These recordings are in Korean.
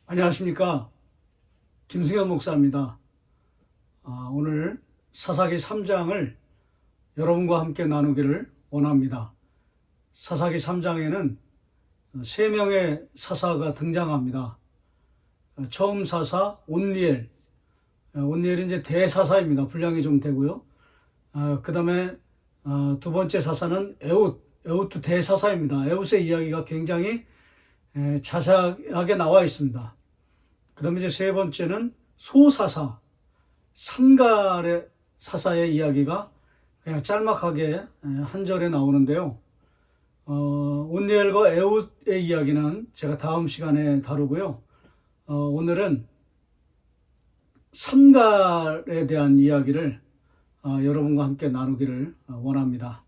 안녕하십니까. 김승현 목사입니다. 오늘 사사기 3장을 여러분과 함께 나누기를 원합니다. 사사기 3장에는 3명의 사사가 등장합니다. 처음 사사 온니엘. 온니엘이 이제 대사사입니다. 분량이 좀 되고요. 그 다음에 두 번째 사사는 에웃도 대사사입니다. 에웃의 이야기가 굉장히 자세하게 나와 있습니다. 그 다음에 이제 세 번째는 소사사, 삼갈의 사사의 이야기가 그냥 짤막하게 한 절에 나오는데요. 온니엘과 에웃의 이야기는 제가 다음 시간에 다루고요. 오늘은 삼갈에 대한 이야기를 여러분과 함께 나누기를 원합니다.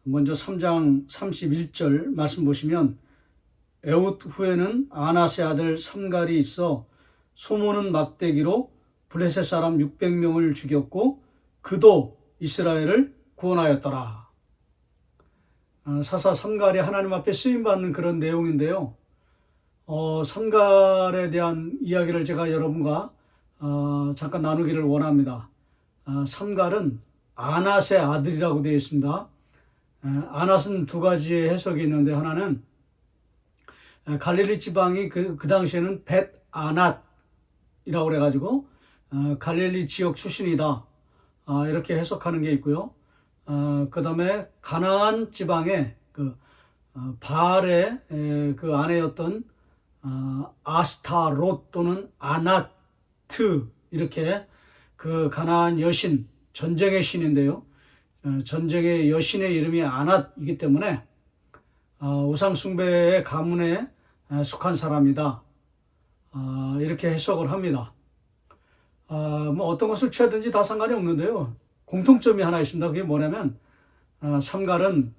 먼저 3장 31절 말씀 보시면 에웃 후에는 아낫의 아들 삼갈이 있어 소모는 막대기로 블레셋 사람 600명을 죽였고 그도 이스라엘을 구원하였더라. 사사 삼갈이 하나님 앞에 쓰임받는 그런 내용인데요. 삼갈에 대한 이야기를 제가 여러분과 잠깐 나누기를 원합니다. 삼갈은 아낫의 아들이라고 되어 있습니다. 아낫은 두 가지의 해석이 있는데 하나는 갈릴리 지방이 그 당시에는 벳 아낫이라고 그래가지고 갈릴리 지역 출신이다, 이렇게 해석하는 게 있고요. 그 다음에 가나안 지방의 그 바알의 그 아내였던 아스타롯 또는 아나트, 이렇게 그 가나안 여신, 전쟁의 신인데요. 전쟁의 여신의 이름이 아낫이기 때문에 우상숭배의 가문에 속한 사람이다, 이렇게 해석을 합니다. 뭐 어떤 것을 취하든지 다 상관이 없는데요. 공통점이 하나 있습니다. 그게 뭐냐면 삼갈은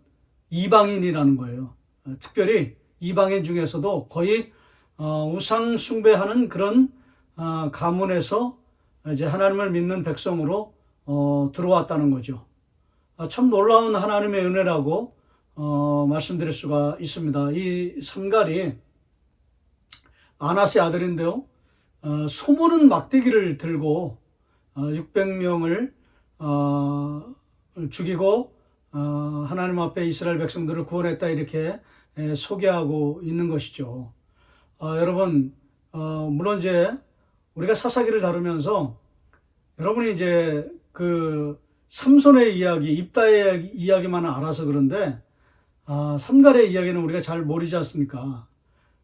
이방인이라는 거예요. 특별히 이방인 중에서도 거의 우상숭배하는 그런 가문에서 이제 하나님을 믿는 백성으로 들어왔다는 거죠. 참 놀라운 하나님의 은혜라고 말씀드릴 수가 있습니다. 이 삼갈이 아낫의 아들인데요. 소모는 막대기를 들고 600명을 죽이고 하나님 앞에 이스라엘 백성들을 구원했다, 이렇게 소개하고 있는 것이죠. 여러분, 물론 이제 우리가 사사기를 다루면서 여러분이 이제 그 삼손의 이야기, 입다의 이야기만 알아서 그런데 삼갈의 이야기는 우리가 잘 모르지 않습니까?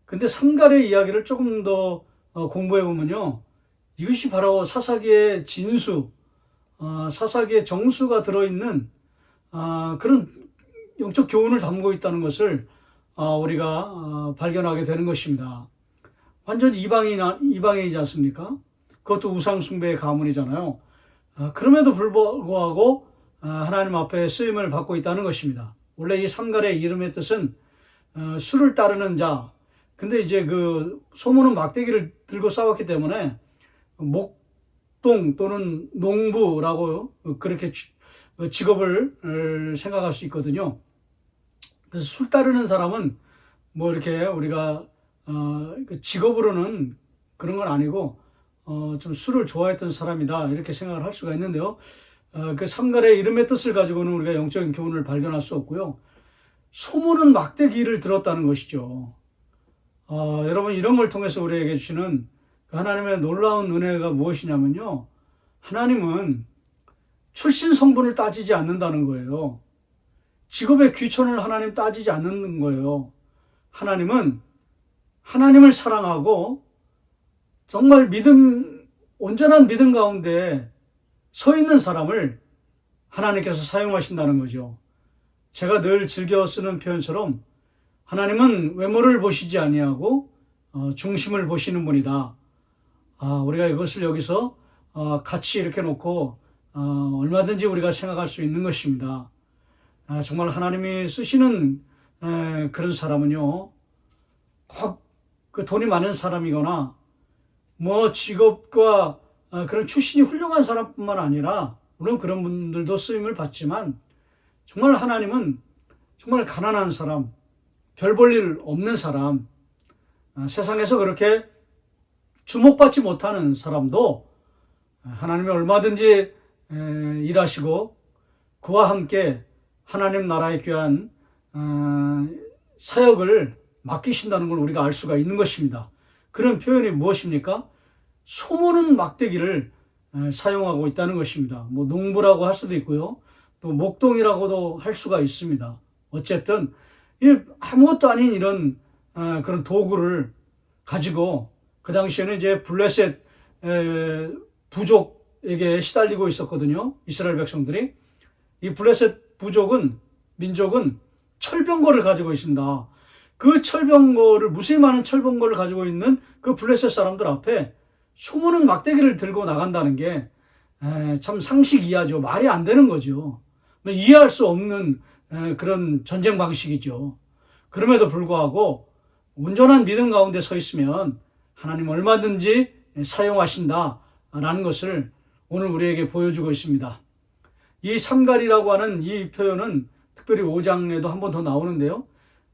근데 삼갈의 이야기를 조금 더 공부해 보면요, 이것이 바로 사사기의 진수, 사사기의 정수가 들어있는 그런 영적 교훈을 담고 있다는 것을 우리가 발견하게 되는 것입니다. 완전 이방인이지 않습니까? 그것도 우상숭배의 가문이잖아요. 그럼에도 불구하고 하나님 앞에 쓰임을 받고 있다는 것입니다. 원래 이 삼갈의 이름의 뜻은 수를 따르는 자. 근데 이제 그 소모는 막대기를 들고 싸웠기 때문에 목동 또는 농부라고 그렇게 직업을 생각할 수 있거든요. 그래서 술 따르는 사람은 뭐 이렇게 우리가 직업으로는 그런 건 아니고 좀 술을 좋아했던 사람이다, 이렇게 생각을 할 수가 있는데요. 그 삼갈의 이름의 뜻을 가지고는 우리가 영적인 교훈을 발견할 수 없고요. 소모는 막대기를 들었다는 것이죠. 여러분, 이런 걸 통해서 우리에게 주시는 그 하나님의 놀라운 은혜가 무엇이냐면요, 하나님은 출신 성분을 따지지 않는다는 거예요. 직업의 귀천을 하나님 따지지 않는 거예요. 하나님은 하나님을 사랑하고 정말 온전한 믿음 가운데 서 있는 사람을 하나님께서 사용하신다는 거죠. 제가 늘 즐겨 쓰는 표현처럼 하나님은 외모를 보시지 아니하고 중심을 보시는 분이다. 우리가 이것을 여기서 같이 이렇게 놓고 얼마든지 우리가 생각할 수 있는 것입니다. 정말 하나님이 쓰시는 그런 사람은요, 꼭 그 돈이 많은 사람이거나 뭐 직업과 그런 출신이 훌륭한 사람뿐만 아니라, 물론 그런 분들도 쓰임을 받지만, 정말 하나님은 정말 가난한 사람, 별 볼 일 없는 사람, 세상에서 그렇게 주목받지 못하는 사람도 하나님이 얼마든지 일하시고 그와 함께 하나님 나라의 귀한 사역을 맡기신다는 걸 우리가 알 수가 있는 것입니다. 그런 표현이 무엇입니까? 소모는 막대기를 사용하고 있다는 것입니다. 뭐 농부라고 할 수도 있고요. 또 목동이라고도 할 수가 있습니다. 어쨌든 아무것도 아닌 이런 그런 도구를 가지고 그 당시에는 이제 블레셋 부족에게 시달리고 있었거든요. 이스라엘 백성들이. 이 블레셋 민족은 철병거를 가지고 있습니다. 그 철병거를, 무수히 많은 철병거를 가지고 있는 그 블레셋 사람들 앞에 소모는 막대기를 들고 나간다는 게 참 상식 이하죠. 말이 안 되는 거죠. 이해할 수 없는 그런 전쟁 방식이죠. 그럼에도 불구하고 온전한 믿음 가운데 서 있으면 하나님 얼마든지 사용하신다라는 것을 오늘 우리에게 보여주고 있습니다. 이 삼갈이라고 하는 이 표현은 특별히 5장에도 한 번 더 나오는데요.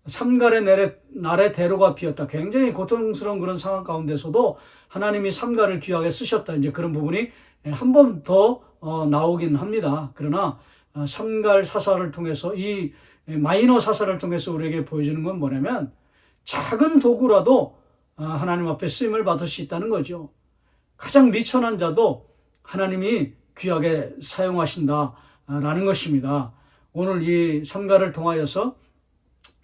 삼갈의 날에 대로가 피었다. 굉장히 고통스러운 그런 상황 가운데서도 하나님이 삼갈을 귀하게 쓰셨다. 이제 그런 부분이 한 번 더 나오긴 합니다. 그러나 삼갈 사사를 통해서 이 마이너 사사를 통해서 우리에게 보여주는 건 뭐냐면 작은 도구라도 하나님 앞에 쓰임을 받을 수 있다는 거죠. 가장 미천한 자도 하나님이 귀하게 사용하신다라는 것입니다. 오늘 이 삼갈을 통하여서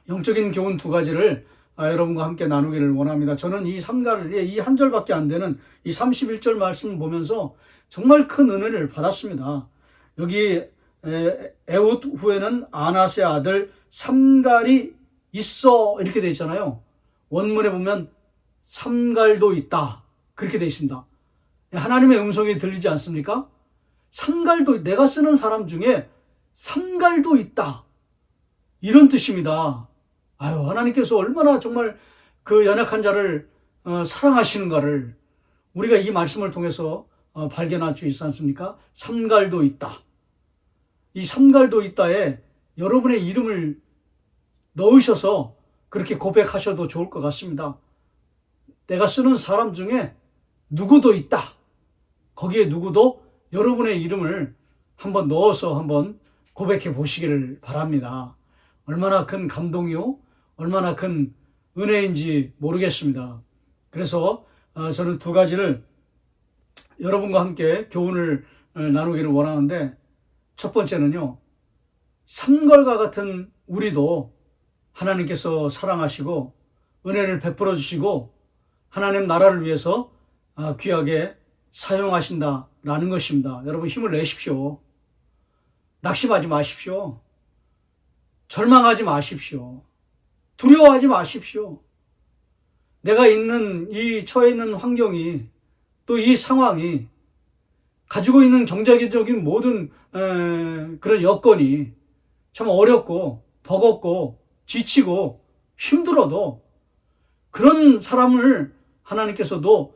영적인 교훈 두 가지를 여러분과 함께 나누기를 원합니다. 저는 이 삼갈을 이 한 절밖에 안 되는 이 31절 말씀을 보면서 정말 큰 은혜를 받았습니다. 여기 에훗 후에는 아낫의 아들 삼갈이 있어 이렇게 되어 있잖아요. 원문에 보면 삼갈도 있다 그렇게 되어 있습니다. 하나님의 음성이 들리지 않습니까? 삼갈도, 내가 쓰는 사람 중에 삼갈도 있다 이런 뜻입니다. 하나님께서 얼마나 정말 그 연약한 자를 사랑하시는가를 우리가 이 말씀을 통해서 발견할 수 있지 않습니까? 삼갈도 있다. 이 삼갈도 있다에 여러분의 이름을 넣으셔서 그렇게 고백하셔도 좋을 것 같습니다. 내가 쓰는 사람 중에 누구도 있다. 거기에 누구도 여러분의 이름을 한번 넣어서 한번 고백해 보시기를 바랍니다. 얼마나 큰 감동이요, 얼마나 큰 은혜인지 모르겠습니다. 그래서 저는 두 가지를 여러분과 함께 교훈을 나누기를 원하는데, 첫 번째는요, 삼갈과 같은 우리도 하나님께서 사랑하시고 은혜를 베풀어 주시고 하나님 나라를 위해서 귀하게 사용하신다라는 것입니다. 여러분 힘을 내십시오. 낙심하지 마십시오. 절망하지 마십시오. 두려워하지 마십시오. 내가 처해 있는 환경이, 또 이 상황이, 가지고 있는 경제적인 모든 그런 여건이 참 어렵고 버겁고 지치고 힘들어도 그런 사람을 하나님께서는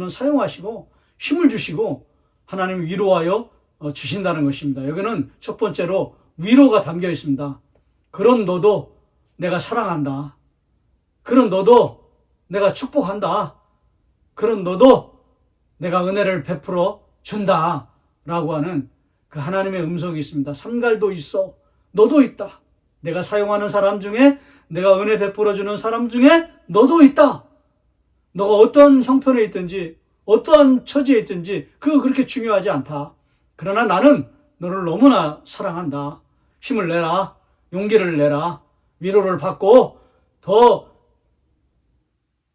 사용하시고 힘을 주시고 하나님 위로하여 주신다는 것입니다. 여기는 첫 번째로 위로가 담겨 있습니다. 그런 너도 내가 사랑한다. 그런 너도 내가 축복한다. 그런 너도 내가 은혜를 베풀어 준다. 라고 하는 그 하나님의 음성이 있습니다. 삼갈도 있어. 너도 있다. 내가 사용하는 사람 중에, 내가 은혜 베풀어 주는 사람 중에 너도 있다. 너가 어떤 형편에 있든지 어떠한 처지에 있든지 그거 그렇게 중요하지 않다. 그러나 나는 너를 너무나 사랑한다. 힘을 내라. 용기를 내라. 위로를 받고 더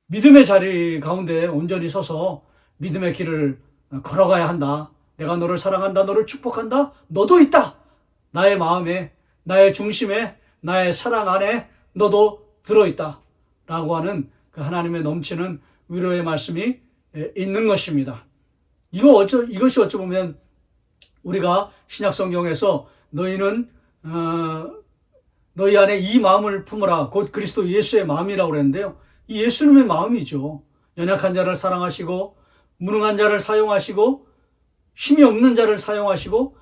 믿음의 자리 가운데 온전히 서서 믿음의 길을 걸어가야 한다. 내가 너를 사랑한다. 너를 축복한다. 너도 있다. 나의 마음에, 나의 중심에, 나의 사랑 안에 너도 들어있다. 라고 하는 그 하나님의 넘치는 위로의 말씀이 있는 것입니다. 이것이 어찌 보면 우리가 신약성경에서 너희는 너희 안에 이 마음을 품으라, 곧 그리스도 예수의 마음이라고 그랬는데요. 이 예수님의 마음이죠. 연약한 자를 사랑하시고 무능한 자를 사용하시고 힘이 없는 자를 사용하시고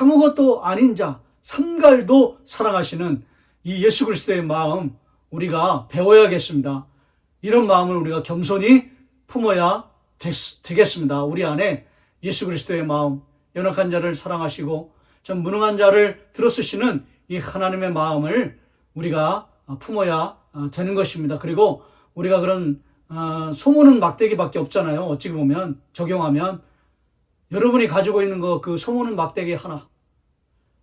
아무것도 아닌 자, 삼갈도 사랑하시는 이 예수 그리스도의 마음 우리가 배워야겠습니다. 이런 마음을 우리가 겸손히 품어야 되겠습니다. 우리 안에 예수 그리스도의 마음, 연약한 자를 사랑하시고 참 무능한 자를 들어쓰시는 이 하나님의 마음을 우리가 품어야 되는 것입니다. 그리고 우리가 그런 소모는 막대기밖에 없잖아요. 어찌 보면 적용하면 여러분이 가지고 있는 그 소모는 막대기 하나,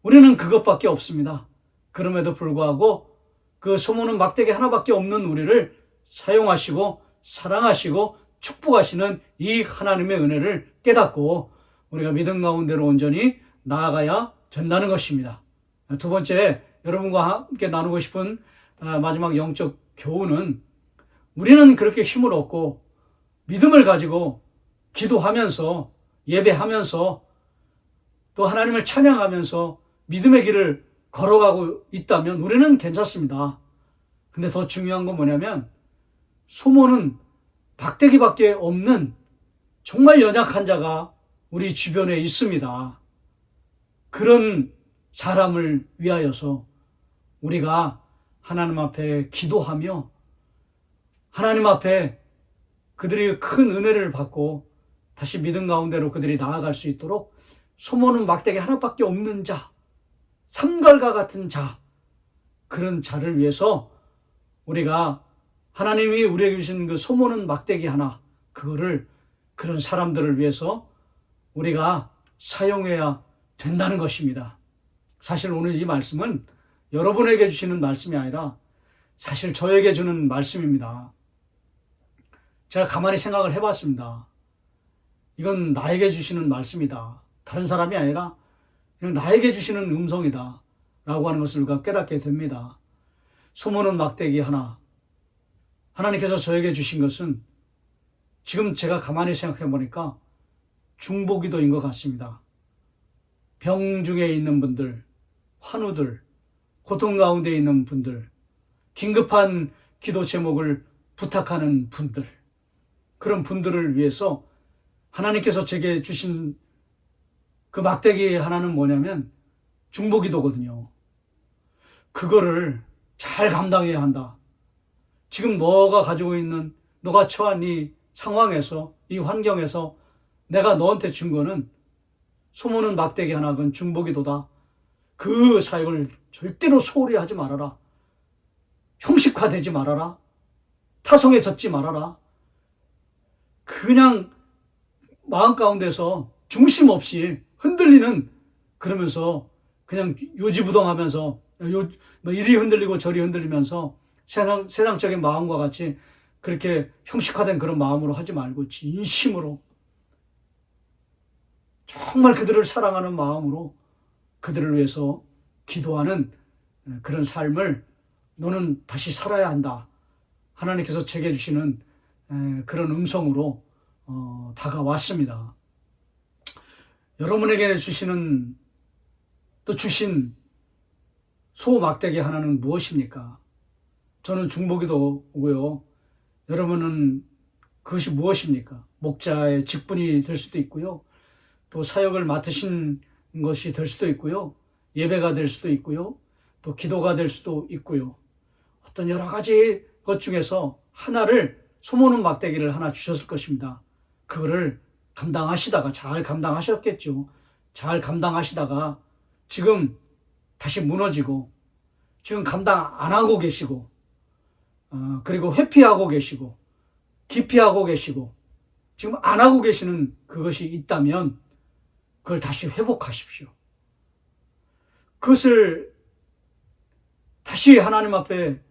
우리는 그것밖에 없습니다. 그럼에도 불구하고 그 소모는 막대기 하나밖에 없는 우리를 사용하시고 사랑하시고 축복하시는 이 하나님의 은혜를 깨닫고 우리가 믿음 가운데로 온전히 나아가야 된다는 것입니다. 두 번째, 여러분과 함께 나누고 싶은 마지막 영적 교훈은, 우리는 그렇게 힘을 얻고 믿음을 가지고 기도하면서 예배하면서 또 하나님을 찬양하면서 믿음의 길을 걸어가고 있다면 우리는 괜찮습니다. 근데 더 중요한 건 뭐냐면, 소모는 막대기밖에 없는 정말 연약한 자가 우리 주변에 있습니다. 그런 사람을 위하여서 우리가 하나님 앞에 기도하며 하나님 앞에 그들이 큰 은혜를 받고 다시 믿음 가운데로 그들이 나아갈 수 있도록, 소모는 막대기 하나밖에 없는 자, 삼갈과 같은 자, 그런 자를 위해서 우리가 하나님이 우리에게 주신 그 소모는 막대기 하나, 그거를 그런 사람들을 위해서 우리가 사용해야 된다는 것입니다. 사실 오늘 이 말씀은 여러분에게 주시는 말씀이 아니라 사실 저에게 주는 말씀입니다. 제가 가만히 생각을 해봤습니다. 이건 나에게 주시는 말씀이다. 다른 사람이 아니라 그냥 나에게 주시는 음성이다 라고 하는 것을 우리가 깨닫게 됩니다. 소모는 막대기 하나, 하나님께서 저에게 주신 것은 지금 제가 가만히 생각해 보니까 중보기도인 것 같습니다. 병 중에 있는 분들, 환우들, 고통 가운데 있는 분들, 긴급한 기도 제목을 부탁하는 분들, 그런 분들을 위해서 하나님께서 제게 주신 그 막대기 하나는 뭐냐면 중보기도거든요. 그거를 잘 감당해야 한다. 지금 너가 가지고 있는, 너가 처한 이 상황에서, 이 환경에서 내가 너한테 준 거는 소모는 막대기 하나, 그건 중보기도다. 그 사역을 절대로 소홀히 하지 말아라. 형식화되지 말아라. 타성에 젖지 말아라. 그냥 마음 가운데서 중심 없이 흔들리는, 그러면서 그냥 요지부동하면서 이리 흔들리고 저리 흔들리면서 세상적인 마음과 같이 그렇게 형식화된 그런 마음으로 하지 말고 진심으로 정말 그들을 사랑하는 마음으로 그들을 위해서 기도하는 그런 삶을 너는 다시 살아야 한다. 하나님께서 제게 주시는 그런 음성으로 다가왔습니다. 여러분에게 주시는, 또 주신 소막대기 하나는 무엇입니까? 저는 중보기도고요. 여러분은 그것이 무엇입니까? 목자의 직분이 될 수도 있고요. 또 사역을 맡으신 것이 될 수도 있고요. 예배가 될 수도 있고요. 또 기도가 될 수도 있고요. 어떤 여러 가지 것 중에서 하나를, 소모는 막대기를 하나 주셨을 것입니다. 그거를 감당하시다가, 잘 감당하셨겠죠. 잘 감당하시다가 지금 다시 무너지고, 지금 감당 안 하고 계시고, 그리고 회피하고 계시고, 기피하고 계시고, 지금 안 하고 계시는 그것이 있다면 그걸 다시 회복하십시오. 그것을 다시 하나님 앞에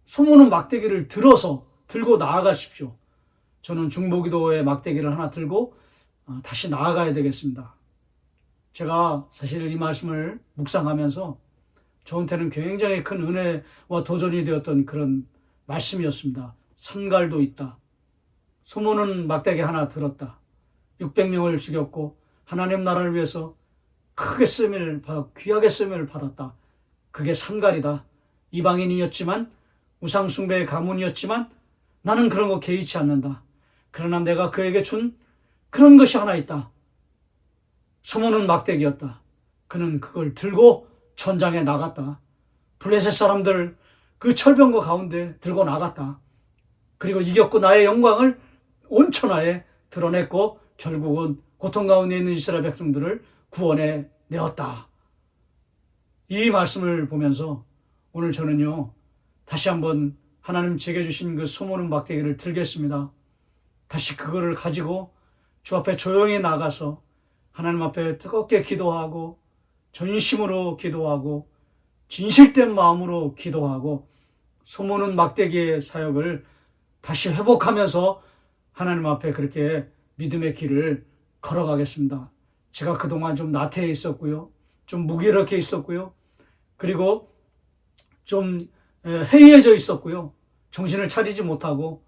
소모는 막대기를 들고 나아가십시오. 저는 중보기도의 막대기를 하나 들고 다시 나아가야 되겠습니다. 제가 사실 이 말씀을 묵상하면서 저한테는 굉장히 큰 은혜와 도전이 되었던 그런 말씀이었습니다. 삼갈도 있다. 소모는 막대기 하나 들었다. 600명을 죽였고 하나님 나라를 위해서 크게 쓰임을 받아, 귀하게 쓰임을 받았다. 그게 삼갈이다. 이방인이었지만, 우상숭배의 가문이었지만 나는 그런 거 개의치 않는다. 그러나 내가 그에게 준 그런 것이 하나 있다. 소모는 막대기였다. 그는 그걸 들고 전장에 나갔다. 블레셋 사람들 그 철병거 가운데 들고 나갔다. 그리고 이겼고 나의 영광을 온천하에 드러냈고 결국은 고통 가운데 있는 이스라엘 백성들을 구원해 내었다. 이 말씀을 보면서 오늘 저는요, 다시 한번 하나님 제게 주신 그 소모는 막대기를 들겠습니다. 다시 그거를 가지고 주 앞에 조용히 나가서 하나님 앞에 뜨겁게 기도하고 전심으로 기도하고 진실된 마음으로 기도하고 소모는 막대기의 사역을 다시 회복하면서 하나님 앞에 그렇게 믿음의 길을 걸어가겠습니다. 제가 그동안 좀 나태해 있었고요. 좀 무기력해 있었고요. 그리고 좀 해이해져 있었고요. 정신을 차리지 못하고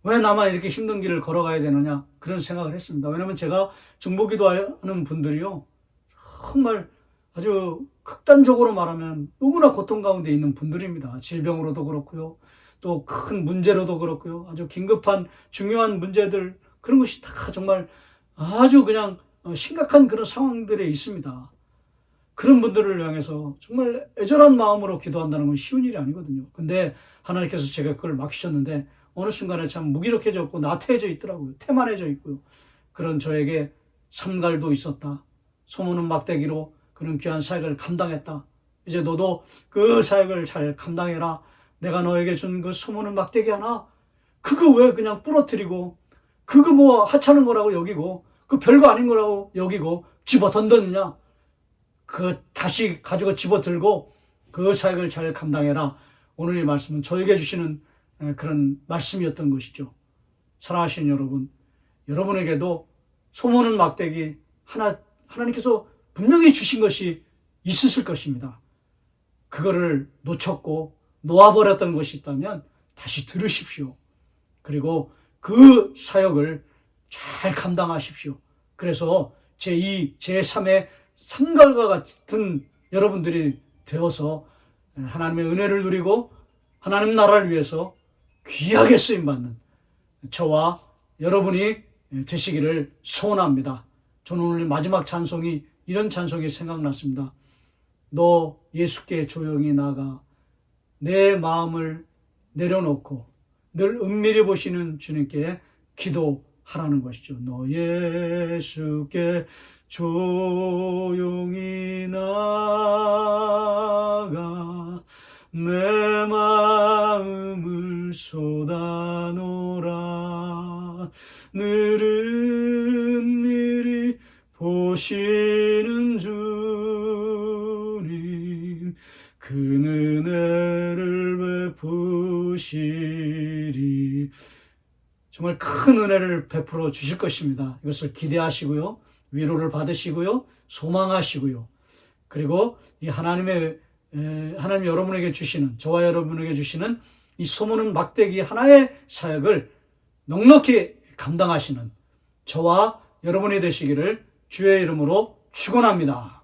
왜 나만 이렇게 힘든 길을 걸어가야 되느냐 그런 생각을 했습니다. 왜냐하면 제가 중보기도하는 분들이요. 정말 아주 극단적으로 말하면 너무나 고통 가운데 있는 분들입니다. 질병으로도 그렇고요. 또 큰 문제로도 그렇고요. 아주 긴급한 중요한 문제들 그런 것이 다 정말 아주 그냥 심각한 그런 상황들에 있습니다. 그런 분들을 향해서 정말 애절한 마음으로 기도한다는 건 쉬운 일이 아니거든요. 근데 하나님께서 제가 그걸 막히셨는데 어느 순간에 참 무기력해졌고 나태해져 있더라고요. 태만해져 있고요. 그런 저에게 삼갈도 있었다. 소모는 막대기로 그런 귀한 사역을 감당했다. 이제 너도 그 사역을 잘 감당해라. 내가 너에게 준 그 소모는 막대기 하나 그거 왜 그냥 부러뜨리고 그거 뭐 하찮은 거라고 여기고 그 별거 아닌 거라고 여기고 집어 던졌느냐. 그 다시 가지고 집어 들고 그 사역을 잘 감당해라. 오늘 이 말씀은 저에게 주시는 그런 말씀이었던 것이죠. 사랑하시는 여러분, 여러분에게도 소모는 막대기 하나 하나님께서 분명히 주신 것이 있으실 것입니다. 그거를 놓쳤고 놓아버렸던 것이 있다면 다시 들으십시오. 그리고 그 사역을 잘 감당하십시오. 그래서 제2, 제3의 삼갈과 같은 여러분들이 되어서 하나님의 은혜를 누리고 하나님 나라를 위해서 귀하게 쓰임받는 저와 여러분이 되시기를 소원합니다. 저는 오늘 마지막 찬송이 이런 찬송이 생각났습니다. 너 예수께 조용히 나가 내 마음을 내려놓고 늘 은밀히 보시는 주님께 기도하라는 것이죠. 너 예수께 조용히 나가 내 마음을 쏟아놓으라 늘 은밀히 보시는 주님 그 은혜를 베푸시리. 정말 큰 은혜를 베풀어 주실 것입니다. 이것을 기대하시고요. 위로를 받으시고요. 소망하시고요. 그리고 이 하나님 여러분에게 주시는, 저와 여러분에게 주시는 이 소모는 막대기 하나의 사역을 넉넉히 감당하시는 저와 여러분이 되시기를 주의 이름으로 축원합니다.